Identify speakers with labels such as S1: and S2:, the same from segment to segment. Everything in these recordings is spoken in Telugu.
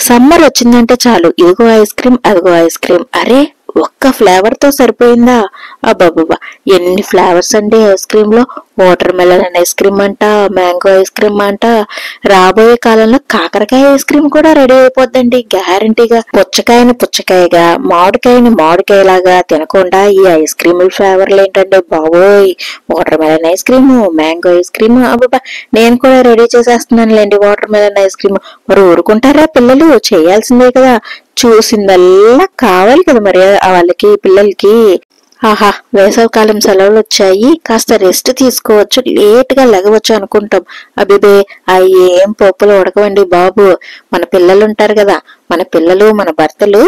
S1: సమ్మర్ వచ్చిందంటే చాలు ఇదిగో ఐస్ క్రీమ్ అదిగో ఐస్ క్రీమ్. అరే ఒక్క ఫ్లేవర్ తో సరిపోయిందా? అబ్బాబ్బా ఎన్ని ఫ్లేవర్స్ అండి ఐస్ క్రీమ్ లో. వాటర్ మెలన్ ఐస్ క్రీమ్ అంట, మ్యాంగో ఐస్ క్రీమ్ అంట, రాబోయే కాలంలో కాకరకాయ ఐస్ క్రీమ్ కూడా రెడీ అయిపోద్దండి గ్యారంటీగా. పుచ్చకాయని పుచ్చకాయగా, మామిడికాయని మామిడికాయలాగా తినకుండా ఈ ఐస్ క్రీముల ఫ్లేవర్లు ఏంటంటే బాబోయ్. Watermelon ice cream, mango ice cream, అబ్బాబా నేను కూడా రెడీ చేసేస్తున్నానులేండి వాటర్ మెలన్ ఐస్ క్రీమ్. మరి ఊరుకుంటారా పిల్లలు? చేయాల్సిందే కదా, చూసిందల్లా కావాలి కదా మరి వాళ్ళకి పిల్లలకి. ఆహా వేసవికాలం సెలవులు వచ్చాయి, కాస్త రెస్ట్ తీసుకోవచ్చు, లేట్ గా లెగవచ్చు అనుకుంటాం. అబిబే అవి ఏం పప్పులు ఉడకవండి బాబు. మన పిల్లలు ఉంటారు కదా, మన పిల్లలు మన భర్తలు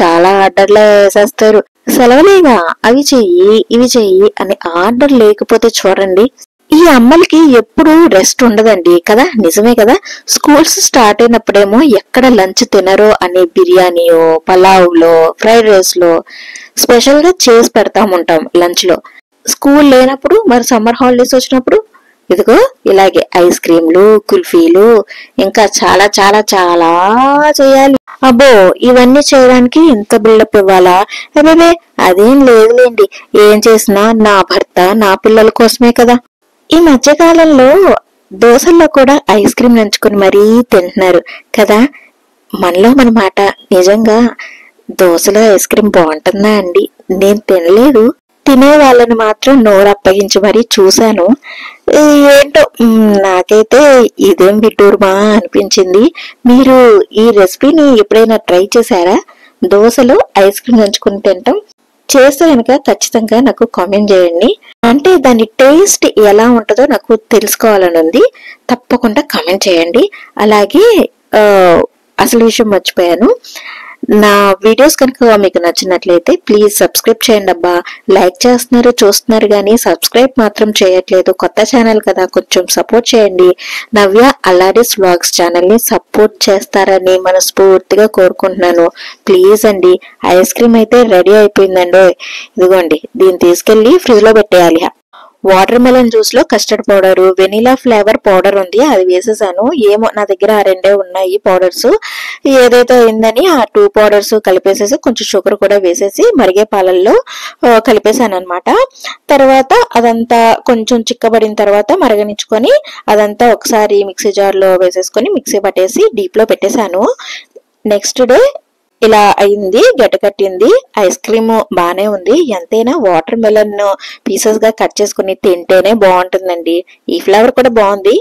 S1: చాలా ఆర్డర్లు వేసేస్తారు. సెలవులేగా అవి చెయ్యి ఇవి చెయ్యి అని ఆర్డర్ లేకపోతే చూడండి ఈ అమ్మలకి ఎప్పుడు రెస్ట్ ఉండదండి కదా. నిజమే కదా. స్కూల్స్ స్టార్ట్ అయినప్పుడేమో ఎక్కడ లంచ్ తినరో అని బిర్యానీయో పలావ్లో ఫ్రైడ్ రైస్ లో స్పెషల్ గా చేసి పెడతాముంటాం లంచ్ లో. స్కూల్ లేనప్పుడు మరి సమ్మర్ హాలిడేస్ వచ్చినప్పుడు ఇదిగో ఇలాగే ఐస్ క్రీమ్లు కుల్ఫీలు ఇంకా చాలా చాలా చాలా చేయాలి. అబ్బో ఇవన్నీ చేయడానికి ఇంత బిల్డప్ ఇవ్వాలా? అదే అదేం లేదులేండి, ఏం చేసినా నా భర్త నా పిల్లల కోసమే కదా. ఈ మధ్యకాలంలో దోశల్లో కూడా ఐస్ క్రీమ్ నంచుకుని మరీ తింటున్నారు కదా. మనలో మన మాట, నిజంగా దోశలో ఐస్ క్రీమ్ బాగుంటుందా అండి? నేను తినలేదు, తినే వాళ్ళని మాత్రం నోరు అప్పగించి మరీ చూశాను. ఏంటో నాకైతే ఇదేం విడ్డూరమా అనిపించింది. మీరు ఈ రెసిపీని ఎప్పుడైనా ట్రై చేశారా? దోశలో ఐస్ క్రీమ్ నంచుకుని తింటాం. చేస్తే కనుక ఖచ్చితంగా నాకు కామెంట్ చేయండి. అంటే దాని టేస్ట్ ఎలా ఉంటుందో నాకు తెలుసుకోవాలని ఉంది. తప్పకుండా కామెంట్ చేయండి. అలాగే అసలు విషయం మర్చిపోయాను, నా వీడియోస్ కనుక మీకు నచ్చినట్లయితే ప్లీజ్ సబ్స్క్రైబ్ చేయండి. అబ్బా లైక్ చేస్తున్నారు చూస్తున్నారు కానీ సబ్స్క్రైబ్ మాత్రం చేయట్లేదు. కొత్త ఛానల్ కదా, కొంచెం సపోర్ట్ చేయండి. నవ్య అల్లారీస్ వ్లాగ్స్ ఛానల్ ని సపోర్ట్ చేస్తారని మనస్ఫూర్తిగా కోరుకుంటున్నాను. ప్లీజ్ అండి. ఐస్ క్రీమ్ అయితే రెడీ అయిపోయిందండి. ఇదిగోండి దీన్ని తీసుకెళ్లి ఫ్రిడ్జ్ లో పెట్టేయాలి. వాటర్ మెలన్ జ్యూస్ లో custard powder, vanilla flavour powder ఉంది, అది వేసేసాను. ఏమో నా దగ్గర ఆ రెండే ఉన్నాయి పౌడర్స్. ఏదైతే అయిందని ఆ 2 పౌడర్స్ కలిపేసేసి కొంచెం షుగర్ కూడా వేసేసి మరిగే పాలల్లో కలిపేసాను అనమాట. తర్వాత అదంతా కొంచెం చిక్కబడిన తర్వాత మరగనించుకొని అదంతా ఒకసారి మిక్సీ జార్ లో వేసేసుకొని మిక్సీ పట్టేసి డీప్ లో పెట్టేశాను. నెక్స్ట్ డే ఇలా అయింది, గడ్డ కట్టింది. ఐస్ క్రీమ్ బానే ఉంది. ఎంతైనా వాటర్ మెలన్ పీసెస్ గా కట్ చేసుకుని తింటేనే బాగుంటుందండి. ఈ ఫ్లేవర్ కూడా బాగుంది.